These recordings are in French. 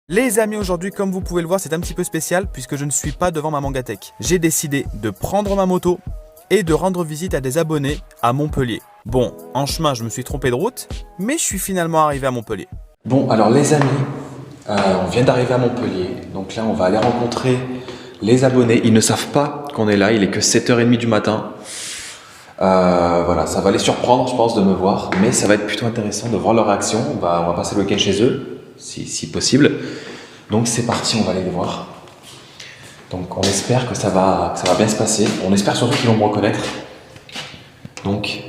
Les amis, aujourd'hui, comme vous pouvez le voir, c'est un petit peu spécial puisque je ne suis pas devant ma Mangatech. J'ai décidé de prendre ma moto et de rendre visite à des abonnés à Montpellier. Bon, en chemin, je me suis trompé de route, mais je suis finalement arrivé à Montpellier. Bon, alors les amis, on vient d'arriver à Montpellier. Donc là, on va aller rencontrer les abonnés. Ils ne savent pas qu'on est là, il est que 7h30 du matin. Voilà, ça va les surprendre, je pense, de me voir. Mais ça va être plutôt intéressant de voir leur réaction. On va passer le week-end chez eux, si possible. Donc c'est parti, on va aller les voir. Donc on espère que ça va bien se passer. On espère surtout qu'ils vont me reconnaître. Donc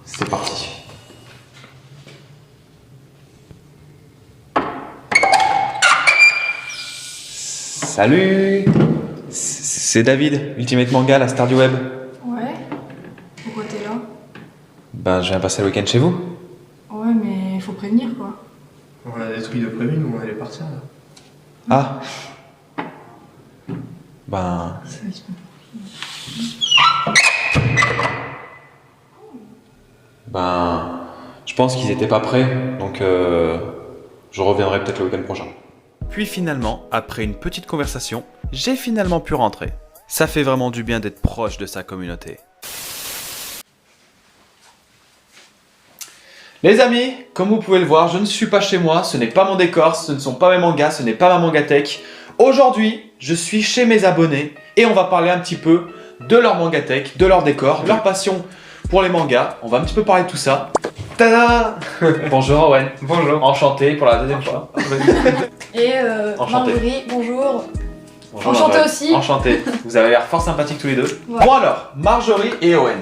c'est parti. Salut, c'est David, Ultimate Manga, la star du web. Ouais. Pourquoi t'es là? Ben je viens passer le week-end chez vous. Ouais, mais faut prévenir quoi. On a des trucs de prévu, nous on allait partir là. Ah. Ben... Ça va, Ben... Je pense qu'ils étaient pas prêts, donc je reviendrai peut-être le week-end prochain. Puis finalement, après une petite conversation, j'ai finalement pu rentrer. Ça fait vraiment du bien d'être proche de sa communauté. Les amis, comme vous pouvez le voir, je ne suis pas chez moi, ce n'est pas mon décor, ce ne sont pas mes mangas, ce n'est pas ma Mangatech. Aujourd'hui, je suis chez mes abonnés et on va parler un petit peu de leur Mangatech, de leur décor, leur passion pour les mangas. On va un petit peu parler de tout ça. Tada! Bonjour Owen. Bonjour. Enchanté pour la deuxième fois. Et Enchanté. Marjorie, bonjour. Bonjour, Enchanté Marjorie. aussi. Enchanté. Vous avez l'air fort sympathiques tous les deux. Ouais. Bon alors, Marjorie et Owen.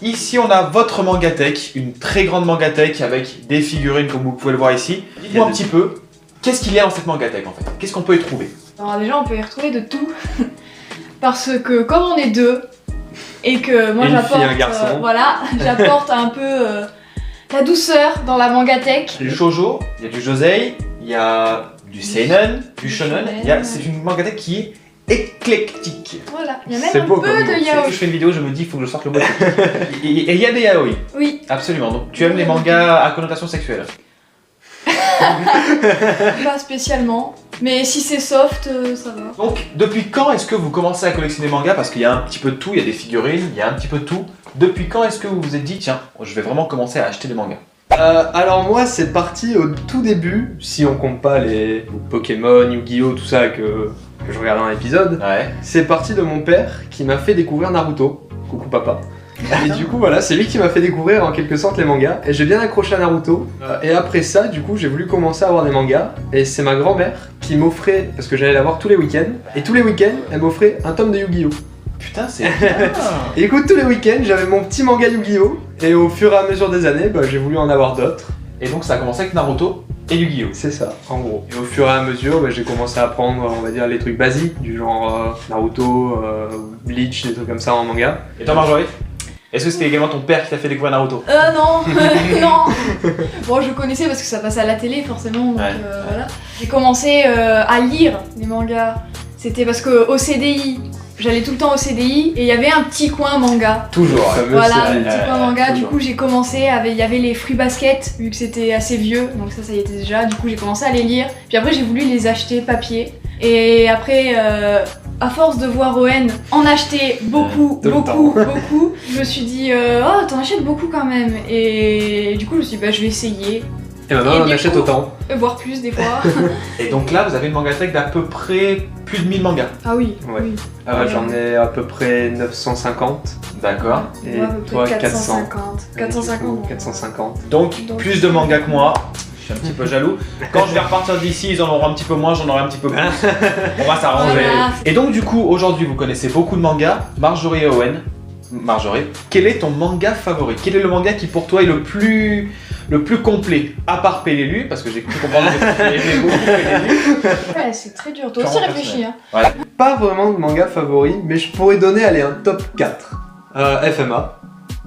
Ici, on a votre Mangatech, une très grande Mangatech avec des figurines comme vous pouvez le voir ici. Dites-moi un petit peu, qu'est-ce qu'il y a dans cette Mangatech en fait? Qu'est-ce qu'on peut y trouver? Alors déjà, on peut y retrouver de tout. Parce que comme on est deux, et que moi Une j'apporte, fille, un garçon. voilà, j'apporte un peu la douceur dans la Mangatech. Du shoujo, il y a du josei, il y a du seinen, du shonen. C'est une Mangatech qui est éclectique. Voilà, il y a même C'est un beau peu comme de mot. Dès que yaoi. je fais une vidéo, je me dis, il faut que je sorte le mot éclectique. Et il y a des yaoi, Oui, absolument. Donc tu aimes les mangas à connotation sexuelle? pas spécialement. Mais si c'est soft, ça va. Donc, depuis quand est-ce que vous commencez à collectionner des mangas? Parce qu'il y a un petit peu de tout, il y a des figurines, il y a un petit peu de tout. Depuis quand est-ce que vous vous êtes dit, tiens, je vais vraiment commencer à acheter des mangas? Alors moi c'est parti au tout début, si on compte pas les Pokémon, Yu-Gi-Oh, tout ça que je regardais dans l'épisode. Ouais. C'est parti de mon père qui m'a fait découvrir Naruto. Coucou papa. Et du coup voilà, c'est lui qui m'a fait découvrir en quelque sorte les mangas. Et j'ai bien accroché à Naruto. Et après ça, du coup, j'ai voulu commencer à avoir des mangas. Et c'est ma grand-mère qui m'offrait, parce que j'allais la voir tous les week-ends. Et tous les week-ends, elle m'offrait un tome de Yu-Gi-Oh! Putain, c'est bien. Et écoute, tous les week-ends, j'avais mon petit manga Yu-Gi-Oh! Et au fur et à mesure des années, j'ai voulu en avoir d'autres. Et donc ça a commencé avec Naruto et Yu-Gi-Oh! C'est ça, en gros. Et au fur et à mesure, j'ai commencé à apprendre, on va dire, les trucs basiques, du genre Naruto, Bleach, des trucs comme ça en manga. Et toi Marjorie? Est-ce que c'était également ton père qui t'a fait découvrir Naruto? Non, non. Bon, je connaissais parce que ça passait à la télé forcément, donc Ouais, voilà. J'ai commencé à lire les mangas. C'était parce que au CDI, j'allais tout le temps au CDI et il y avait un petit coin manga. Toujours. Le fameux Voilà, série. un petit coin manga. Du toujours. coup, j'ai commencé, il y avait les Fruits Basket, vu que c'était assez vieux, donc ça y était déjà. Du coup, j'ai commencé à les lire. Puis après, j'ai voulu les acheter papier. Et après, à force de voir Owen en acheter beaucoup, Tout le beaucoup, beaucoup, je me suis dit, oh, t'en achètes beaucoup quand même. Et du coup, je me suis dit, je vais essayer. Et maintenant, Et on en du achète coup- autant. Voire plus des fois. Et donc là, vous avez une Mangatech d'à peu près plus de 1000 mangas. Ah oui, Ouais. oui. J'en ai à peu près 950. D'accord. Et Moi, à peu toi, près 400. 450. 450. 450. Donc, Donc- plus de mangas que moi. Je suis un petit peu jaloux. Quand je vais repartir d'ici, ils en auront un petit peu moins, j'en aurai un petit peu plus. On va s'arranger. Voilà. Et donc du coup, aujourd'hui, vous connaissez beaucoup de mangas. Marjorie et Owen. Marjorie, quel est ton manga favori? Quel est le manga qui pour toi est le plus complet? À part Pélélu, parce que j'ai cru comprendre que tu aimais beaucoup Pélélu. Ouais, c'est très dur. Toi aussi Purement réfléchis. Hein. Ouais. Pas vraiment de manga favori, mais je pourrais donner allez, un top 4. FMA,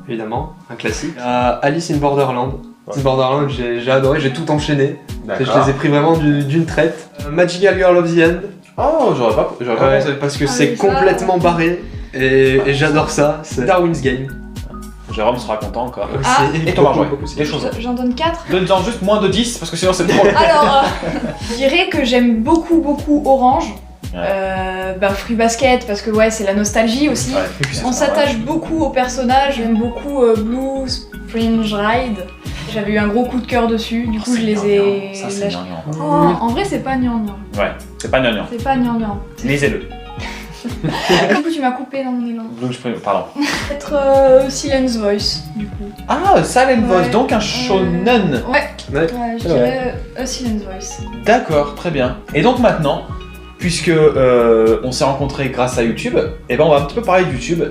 évidemment, un classique. Alice in Borderland. Ouais. In Borderland, j'ai adoré, j'ai tout enchaîné. Je les D'accord. ai pris vraiment d'une traite. Magical Girl of the End. Oh, j'aurais pas Ouais, pensé. parce que Ah, c'est mais ça- complètement barré et j'adore ça. C'est Darwin's Game. Jérôme sera content encore. Ah. Et toi Marjorie, beaucoup, des choses. J'en donne 4. Donne-en juste moins de 10 parce que sinon c'est trop. Alors, je dirais que j'aime beaucoup Orange. Fruit Basket parce que ouais, c'est la nostalgie aussi. Ouais, et puis c'est On ça, s'attache beaucoup aux personnages. J'aime beaucoup Blue Spring Ride. J'avais eu un gros coup de cœur dessus. Du Oh, coup, c'est je les ai gnangnan. Ça c'est lâchés. gnangnan. Oh, en vrai, c'est pas gnangnan. Ouais, c'est pas gnangnan. C'est pas gnangnan. Lisez-le. Du coup, tu m'as coupé dans mon élan. Blue Spring, pardon. Peut-être Silence Voice, du coup. Ah, Silent Voice, Ouais. donc un shonen. Ouais, Ouais. je dirais Silence Voice. D'accord, très bien. Et donc maintenant, puisque on s'est rencontrés grâce à YouTube, et ben on va un petit peu parler de YouTube.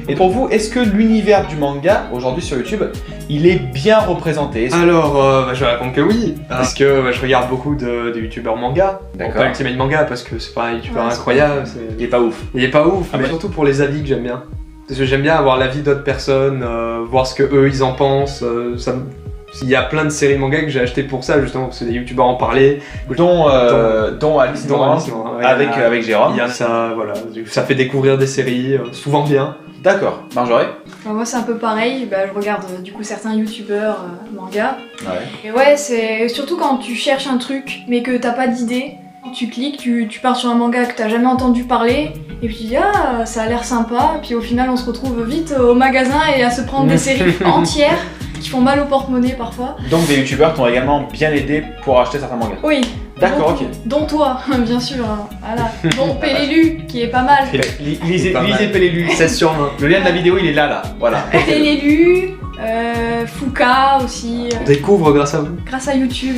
Et pour vous, est-ce que l'univers du manga aujourd'hui sur YouTube, il est bien représenté? Alors, je vais répondre que oui, parce que je regarde beaucoup de youtubeurs manga. Bon, D'accord. pas Ultimate Manga, parce que c'est pas un youtubeur Ouais, c'est incroyable. Il est pas ouf. Il est pas ouf, Ah mais ouais. surtout pour les avis que j'aime bien. Parce que j'aime bien avoir l'avis d'autres personnes, voir ce que eux ils en pensent. Il y a plein de séries manga que j'ai acheté pour ça, justement, parce que des youtubeurs en parlaient. Dont Alice Dont Moran, Alice Moran, ouais, avec Jérôme. Il y a ça, voilà. Ça fait découvrir des séries, souvent bien. D'accord. Marjorie? Enfin, moi, c'est un peu pareil. Je regarde du coup certains youtubeurs manga. Ouais. Et ouais, c'est surtout quand tu cherches un truc mais que t'as pas d'idée. Tu cliques, tu pars sur un manga que t'as jamais entendu parler, et puis tu dis ah, ça a l'air sympa, et puis au final on se retrouve vite au magasin et à se prendre des séries entières qui font mal au porte-monnaie parfois. Donc des youtubeurs t'ont également bien aidé pour acheter certains mangas. Oui. D'accord, dont- ok. Dont toi, bien sûr. Voilà. Dont Pélélu, qui est pas mal. Lisez Pas mal. Pélélu. C'est sur main. Le lien de la vidéo il est là. Voilà. Pélélu, Fouca aussi, On découvre grâce à vous. grâce à YouTube.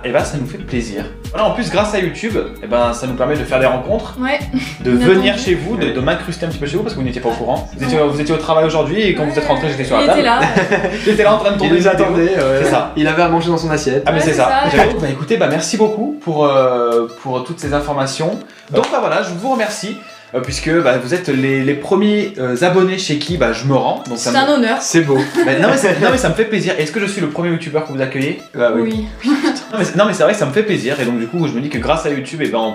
Et ben ça nous fait plaisir. Voilà, en plus grâce à YouTube, et ben ça nous permet de faire des rencontres, Ouais. de Inattendu. venir chez vous, de m'incruster un petit peu chez vous parce que vous n'étiez pas au courant. Vous étiez au travail aujourd'hui et quand vous êtes rentré, j'étais sur la Il table. était là. J'étais là en train de Il tourner nous une vidéo. attendait, C'est ça. Il avait à manger dans son assiette. Ah mais Ouais, c'est c'est ça. ça. J'avoue. Bah écoutez, bah merci beaucoup pour toutes ces informations. Donc bah voilà, je vous remercie puisque bah, vous êtes les premiers abonnés chez qui bah, je me rends. Donc ça C'est un honneur. C'est beau. Bah, non mais ça me fait plaisir. Est-ce que je suis le premier youtubeur que vous accueillez? Bah oui. Oui. Non mais c'est vrai que ça me fait plaisir et donc du coup je me dis que grâce à YouTube et ben on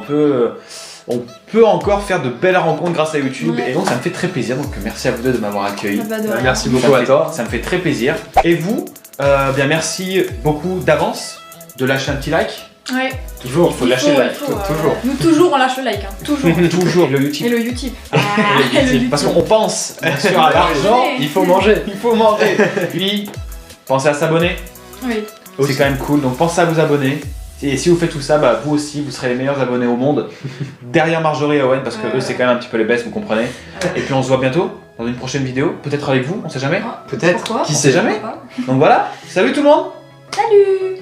peut encore faire de belles rencontres grâce à YouTube Ouais. et donc ça me fait très plaisir. Donc merci à vous deux de m'avoir accueilli. Ah bah, de Bah, rien. merci Ça beaucoup me à fait- toi. Ça me fait très plaisir. Et vous, bien merci beaucoup d'avance de lâcher un petit like. Ouais. Toujours, il faut lâcher le like. toujours. Nous toujours on lâche le like, hein. Toujours. Toujours le Et YouTube. le YouTube. Et le YouTube. Parce qu'on pense bien sûr à l'argent, Il faut manger. il faut manger. Puis pensez à s'abonner, Oui. c'est quand même cool. Donc pensez à vous abonner. Et si vous faites tout ça, bah, vous aussi, vous serez les meilleurs abonnés au monde. Derrière Marjorie et Owen, parce que eux, c'est quand même un petit peu les best, vous comprenez. Et puis on se voit bientôt dans une prochaine vidéo, peut-être avec vous, on sait jamais. Ah, Peut-être. pourquoi Qui On sait sait jamais. Pourquoi pas. Donc voilà, salut tout le monde. Salut.